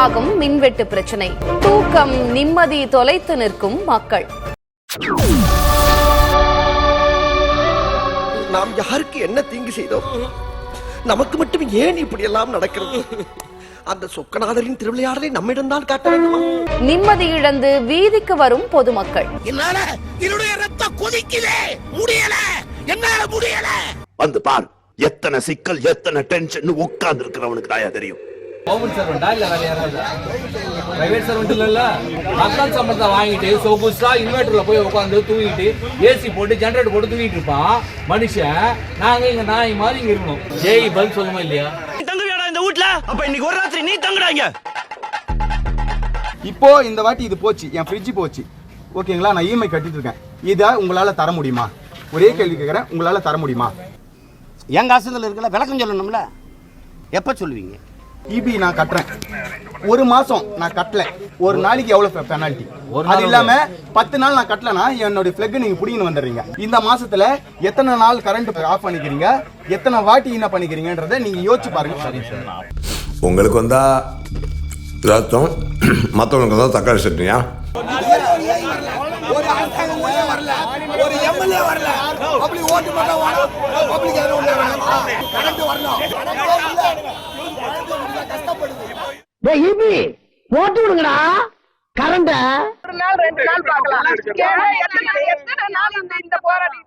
உருவாகும் மின்வெட்டு பிரச்சினை, தூக்கம் நிம்மதி தொலைத்து நிற்கும் மக்கள். நாம் யாருக்கு என்ன தீங்கு செய்தோம்? நமக்கு மட்டும் ஏன் இப்படி எல்லாம் நடக்கிறது? அந்த சொக்கநாதரின் திருவிளையாடலை நம்மிடம்தான் காட்ட வேண்டுமா? நிம்மதி இழந்து வீதிக்கு வரும் பொதுமக்கள். என்னுடைய ரத்தம் கொதிக்குதே, முடியல, என்னால முடியல. வந்து பார், எத்தனை சிக்கல், எத்தனை டென்ஷன் உட்கார்ந்து இருக்கிறவனுக்கு தாயா தெரியும். கவர்மெண்ட் சர்வெண்டா இல்ல வேற யாராவது? பிரைவேட் சர்வெண்ட் இல்ல, மக்கள் சம்பளத்தை வாங்கிட்டு சொகுசா இன்வெர்டர்ல போய் உட்காந்து தூங்கிட்டு ஏசி போட்டு ஜெனரேட்டர் போட்டு தூங்கிட்டு இருப்பான் மனுஷன். நாங்க இங்க நாய் மாதிரி இங்க இருக்கணும். ஜெய் பதில் சொல்லுமா இல்லையா? தங்குவியாடா இந்த வீட்ல? அப்ப இன்னைக்கு ஒரு ராத்திரி நீ தங்குறாங்க. இப்போ இந்த வாட்டி இது போச்சு, என் ஃப்ரிட்ஜ் போச்சு, ஓகேங்களா? நான் இஎம்ஐ கட்டிட்டு இருக்கேன். இதை உங்களால தர முடியுமா? ஒரே கேள்வி கேட்கறேன், உங்களால தர முடியுமா? என் காசுல இருக்கல, விளக்கம் சொல்லணும்ல. எப்ப சொல்லுவீங்க? இபி நான் கட்டுறேன், ஒரு மாசம் நான் கட்டல, ஒரு நாளைக்கு எவ்வளவு பெனால்டி? அது இல்லாம 10 நாள் நான் கட்டலனா என்னோட பிளக் நீங்க புடிங்கன்னு வந்துடுறீங்க. இந்த மாசத்துல எத்தனை நாள் கரண்ட் ஆஃப் பண்ணிக்கிறீங்க, எத்தனை வாட்டி என்ன பண்ணிக்கிறீங்கன்றத நீங்க யோசிச்சு பாருங்க. உங்களுக்கு வந்தா ரத்தம், மற்றவங்களுக்கு வந்தா தக்காளி சட்னியா? ஒரு எம்எல்ஏ வரல, அப்படி ஓட்டு மட்டும் வரணும், பப்ளிக் எதுவும் கரண்ட் வரணும். போட்டு விடுங்கடா கரண்ட. ஒரு நாள் 2 நாள் பார்க்கலாம். எத்தனை நாள் இந்த போராட்டம்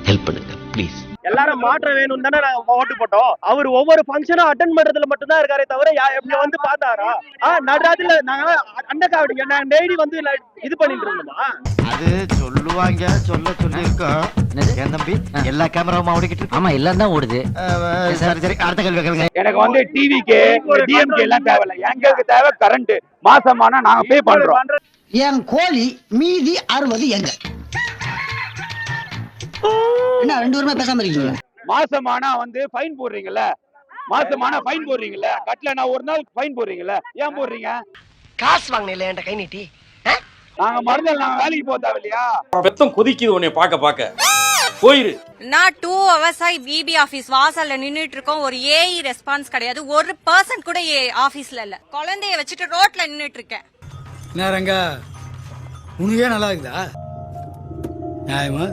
ஹெல்ப் பண்ணுங்க ப்ளீஸ். எல்லாரும் மாற்றம் வேணும் தானே நாங்க ஓட்டு போட்டோம். அவர் ஒவ்வொரு ஃபங்க்ஷனும் அட்டென்ட் பண்றதுல மட்டும் தான் இருக்காரே தவிர இங்க வந்து பாத்தாரா? நடுராத்திரில நாங்க அண்டக்காவடிங்க நாங்க டெய்லி வந்து இது பண்ணிட்டு இருந்தோமா? அது சொல்லுவாங்க, சொல்லிருக்கோம். என் தம்பி எல்லா கேமராவும் ஓடிக்கிட்டு இருக்கு. ஆமா எல்லாம் தான் ஓடுது. சரி அடுத்த கேள்வி கேளுங்க. எனக்கு வந்து டிவிக்கு டிஎம்கே எல்லாம் தேவையில்ல, எங்களுக்கு தேவை கரண்ட். மாசமானா நாங்க பே பண்றோம். என் கோழி மீதி 60 எங்க? என்ன 2 பேருமே பேசாம இருக்கீங்க? மாசமானா வந்து ஃபைன் போடுறீங்கல்ல, மாசமானா ஃபைன் போடுறீங்கல்ல, கட்டலனா ஒரு நாள் ஃபைன் போடுறீங்கல்ல, ஏன் போடுறீங்க? காசு வாங்கினீல என்கிட்ட கை நீட்டி. நாங்க மறுநாள் நாங்க வேலைக்கு போக தேவையில்லையா? பெத்தம் கொதிக்குது உன்னை பாக்க போயிரு. நான் 2 hours பிபி ஆபீஸ் வாசல்ல நின்னுட்டு இருக்கோம். ஒரு ஏஇ ரெஸ்பான்ஸ் கிடையாது. ஒரு பர்சன் கூட ஆபீஸ்ல இல்ல. குழந்தைய வச்சுட்டு ரோட்ல நின்னுட்டு இருக்கேன். நேரங்க உனக்கே நல்லா இருக்குதா? நியாயமா?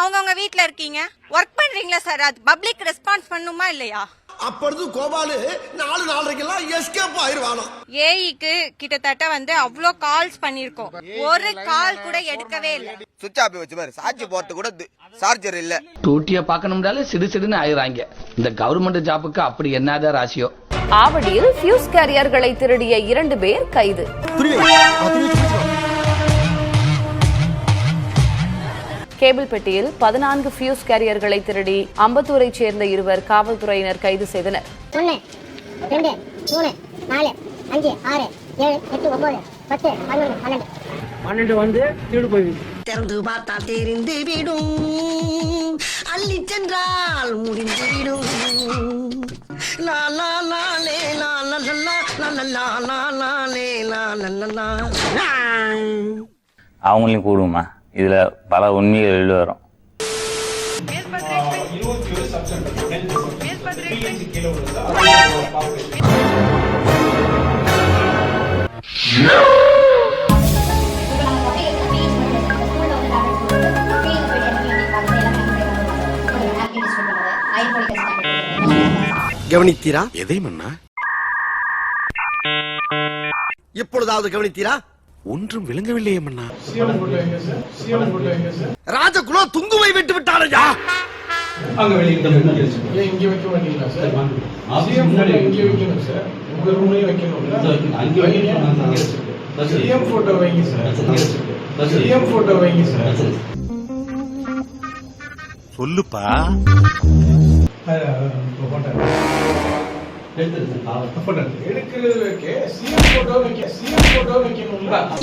அவங்க வீட்ல இருக்கீங்க, ஒர்க் பண்றீங்களா சார்? அது பப்ளிக் ரெஸ்பான்ஸ் பண்ணுமா இல்லையா? அப்பொழுது கோபாலு 4:30 எஸ்கேப் ஆயிருவானோ. ஏஇக்கு கிட்டத்தட்ட வந்து அவ்வளோ கால்ஸ் பண்ணிருக்கோம், ஒரு கால் கூட எடுக்கவே இல்ல. சுவிட்ச் ஆஃப் வச்சு பாரு, சார்ஜ் போட்டு கூட சார்ஜர் இல்ல. டூட்டிய பாக்கணும்னாலே சிடுசிடுன்னு ஆயிராங்க. இந்த கவர்மெண்ட் ஜாபுக்கு அப்படி என்னதான் ராசியோ. ஆவடியில் ஃபியூஸ் கேரியர்களை திருடிய 2 பேர் கைது. கேபிள் பெட்டியில் 14 ஃபியூஸ் கேரியர்களை திருடி அம்பத்தூரை சேர்ந்த 2 காவல்துறையினர் கைது செய்தனர். 1 2 3 4 5 6 7 8 9 10 11 12 வந்து திருடு போய் திறந்து பார்த்தா தெரிந்து விடும், அள்ளி சென்றால் முடிந்து விடும். லா லா லா லே லா லா லா லா லா லா லா லே லா லா லா. அவங்களையும் கூடுமா? இதுல பல உண்மைகள் வெளியே வரும். கவனித்தீரா? எதை மன்னா? இப்பொழுதாவது கவனித்தீரா? ஒன்றும் விளங்கவில்லையே மன்னா. ராஜகுலம் துங்குவை விட்டு விட்டாரையா? அங்க வெளியில இங்க வைக்க மாட்டீங்களா சார்? சிஎம் போட்டோ இங்க வைக்கணும் சார், உங்க ரூம்லயே வைக்கணும். அங்க வைக்கணும். சிஎம் போட்டோ வைங்க சார், சிஎம் போட்டோ வைங்க சார். சொல்லுப்பா.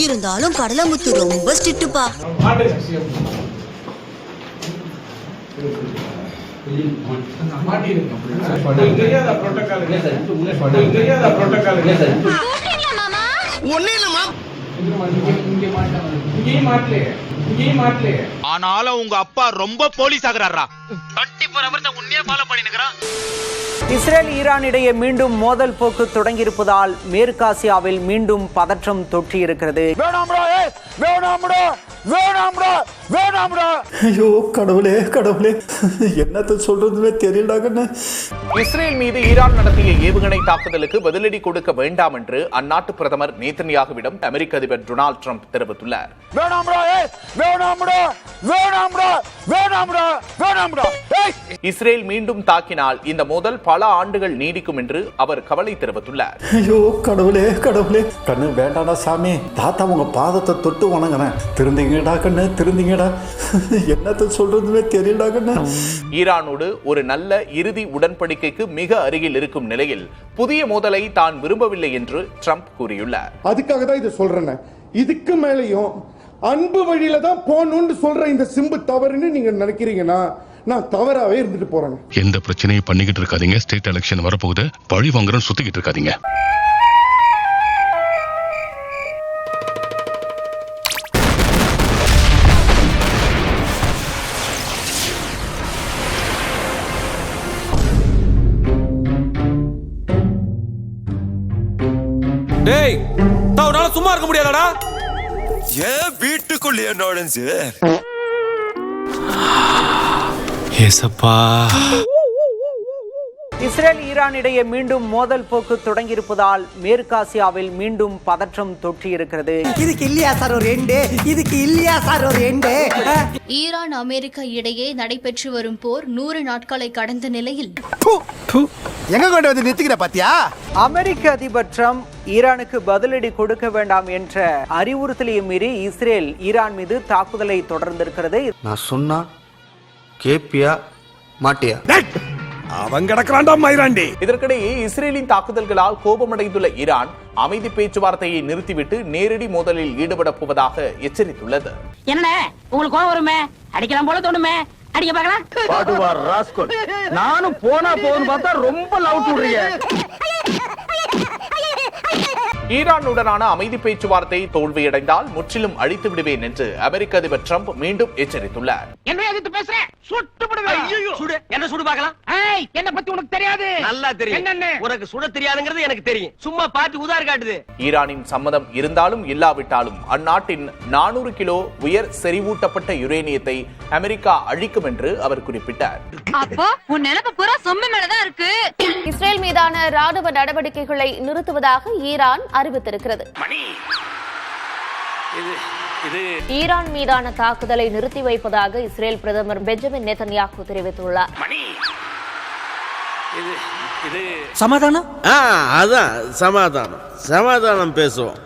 இருந்தாலும் கடலமுத்து ரொம்ப ஸ்ட்ரிக்ட்பா. ஒன்னே இல்லமா இங்கே மாட்டலையே. இங்கேயும் மாட்டலையே. ஆனாலும் உங்க அப்பா ரொம்ப போலீஸ் ஆகுறாரா? 24 hours உன்னையே ஃபாலோ பண்ணினுக்குறான். இஸ்ரேல் ஈரான் இடையே மீண்டும் மோதல் போக்கு தொடங்கியிருப்பதால் மேற்காசியாவில் மீண்டும் பதற்றம் தொற்றியிருக்கிறது. ஐயோ கடவுளே கடவுளே, என்னத்த சொல்றதுன்னு தெரியல. இஸ்ரேல் மீது ஈரான் நடத்திய ஏவுகணை தாக்குதலுக்கு பதிலடி கொடுக்க வேண்டாம் என்று அந்நாட்டு பிரதமர் நேதன்யாகுவிடம் அமெரிக்க அதிபர் டொனால்ட் ட்ரம்ப் தெரிவித்துள்ளார். இஸ்ரேல் மீண்டும் தாக்கினால் இந்த மோதல் பல ஆண்டுகள் நீடிக்கும் என்று அவர் கவலை தெரிவித்துள்ளார். ஐயோ கடவுளே கடவுளே, கண்ணு வேண்டாடா சாமி, தாத்தா உங்க பாதத்தை தொட்டு வணங்குறேன், திருந்திங்கடா கண்ணு திருந்திங்கடா, என்னத்த சொல்றதுன்னு தெரியல கண்ணு. ஈரானோடு ஒரு நல்ல இறுதி உடன்படிக்கைக்கு மிக அருகில் இருக்கும் நிலையில் புதிய மோதலை தான் விரும்பவில்லை என்று ட்ரம்ப் கூறியுள்ளார். அதுக்காக தான் இதை சொல்றேன். இதுக்கு மேலையும் அன்பு வழியில தான் போகணும்னு சொல்ற இந்த சிம்பு தவறுன்னு நீங்க நினைக்கிறீங்கன்னா நான் தவறாவே இருந்துட்டு போறேன். எந்த பிரச்சனையும் பண்ணிக்கிட்டு இருக்காதீங்க. ஸ்டேட் எலெக்ஷன் வரப்போகுது, பழி வாங்குறோம் சுத்திக்கிட்டு இருக்காதீங்க. டேய், உன்னால சும்மா இருக்க முடியாதடா? ஏன் வீட்டுக்குள்ளேயே நுழைஞ்சு? இஸ்ரேல் ஈரான் இடையே மீண்டும் மோதல் போக்கு தொடங்கியிருப்பதால் மேற்காசியாவில் மீண்டும் பதற்றம் தொற்றியிருக்கிறது. இதுக்கு இல்லையா சார் ஒரு எண்டு? இதுக்கு இல்லையா சார் ஒரு எண்டு? ஈரான் அமெரிக்கா இடையே நடைபெற்று வரும் போர் 100 நாட்களை கடந்த நிலையில் எங்க கொண்டு வந்து நிறுத்திக்கிற பாத்தியா? அமெரிக்க அதிபர் ட்ரம்ப் ஈரானுக்கு பதிலடி கொடுக்க வேண்டாம் என்ற அறிவுறுத்தலையும் மீறி இஸ்ரேல் ஈரான் மீது தாக்குதலை தொடர்ந்திருக்கிறது. நான் சொன்னா கேப்பியா மாட்டியா? அவன் கிடக்கிறான்டா மயிராண்டி. இதற்கிடையே இஸ்ரேலின் தாக்குதல்களால் கோபமடைந்துள்ள ஈரான் அமைதி பேச்சுவார்த்தையை நிறுத்திவிட்டு நேரடி மோதலில் ஈடுபட போவதாக எச்சரித்துள்ளது. என்ன உங்களுக்கு கோவம் வருமே, அடிக்கலாம் போல தோணுமே, அடிக்க பார்க்கலாம். நானும் போனா போகுதுன்னு பார்த்தா ரொம்ப லவ் விடுறீங்க. ஈரானுடனான அமைதி பேச்சுவார்த்தை தோல்வியடைந்தால் முற்றிலும் அழித்து விடுவேன் என்று அமெரிக்க அதிபர் ட்ரம்ப் மீண்டும் எச்சரித்துள்ளார். என்ன எதிர்த்து பேசுறேன்? சுட்டு விடுவேன். சுடு. என்ன சுடு பார்க்கலாம்? ஏய், என்ன பத்தி உனக்கு தெரியாது? நல்லா தெரியும். என்னன்னு? உனக்கு சுட தெரியாதுங்கிறது எனக்கு தெரியும். சும்மா பாத்து உதார் காட்டுது. ஈரானின் சம்மதம் இருந்தாலும் இல்லாவிட்டாலும் அந்நாட்டின் 400 கிலோ உயர் செறிவூட்டப்பட்ட யுரேனியத்தை அமெரிக்கா அழிக்கும் என்று அவர் குறிப்பிட்டார். அப்போ உன் நினைப்பு பூரா சொம்பு மேலதான் இருக்கு. இஸ்ரேல் மீதான ராணுவ நடவடிக்கைகளை நிறுத்துவதாக ஈரான் அறிவித்திருக்கிறது. ஈரான் மீதான தாக்குதலை நிறுத்தி வைப்பதாக இஸ்ரேல் பிரதமர் பெஞ்சமின் நேதன்யாகு தெரிவித்துள்ளார். சமாதானம்? அதான் சமாதானம் பேசுவோம்.